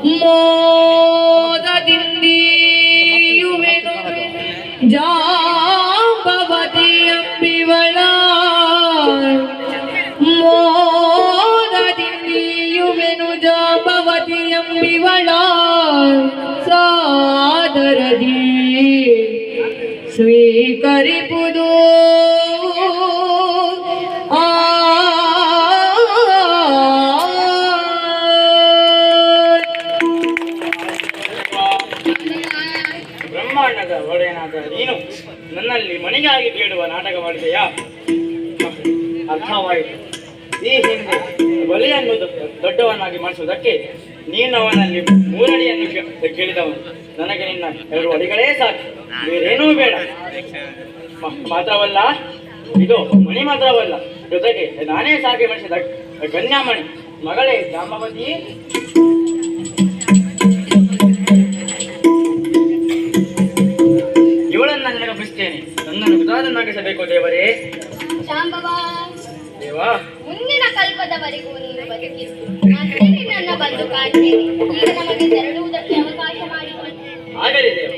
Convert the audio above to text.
ಮೋದದಿಂದಿಯುವೆನು ಜಾಂಬವತಿ ಅಂಬಿವಳ ಮೋದದಿಂದಿಯುವೆನು ಜಾಂಬವತಿ ಅಂಬಿವಳ ಸಾದರದಿ ಸ್ವೀಕರಿಪುದು ಬ್ರಹ್ಮಾಂಡದ ಒಡೆಯನಾದ ನೀನು ನನ್ನಲ್ಲಿ ಮನೆಗಾಗಿ ಬೇಡುವ ನಾಟಕ ಮಾಡಿದೆಯಾ? ಅರ್ಥವಾಯಿತು. ಈ ಹಿಂದೆ ಬಲಿಯನ್ನು ದೊಡ್ಡವನಾಗಿ ಮಾಡಿಸುವುದಕ್ಕೆ ನೀನು ಅವನಲ್ಲಿ 3 ಅಡಿಯನ್ನು ಕೇಳಿದವನು. ನನಗೆ ನಿನ್ನ 2 ಅಡಿಗಳೇ ಸಾಕು, ಬೇರೇನೂ ಬೇಡ. ಮಾತ್ರವಲ್ಲ, ಇದು ಮಣಿ ಮಾತ್ರವಲ್ಲ, ಜೊತೆಗೆ ನಾನೇ ಸಾಕಿ ಮಾಡಿಸಿದ ಕನ್ಯಾಮಣಿ ಮಗಳೇ ಜಾಂಬವತಿ. ಇವಳನ್ನು ನನಗೆ ಒಪ್ಪಿಸ್ತೇನೆ. ನನ್ನನ್ನು ಗುದಾದನ್ನಾಗಿಸಬೇಕು ದೇವರೇ. ದೇವಾ, ಮುಂದಿನ ಕಲ್ಪದವರೆಗೂ ನೀನು ಬದುಕಿರು. ಮತ್ತೆ ನಿನ್ನನ್ನು ಬಂದು ಕಾಣ್ತೇನೆ. ಈಗ ನಮಗೆ ತೆರಳುವುದಕ್ಕೆ ಅವಕಾಶ ಮಾಡಿಕೊಡಿ. ಆಗಲಿ ದೇವ.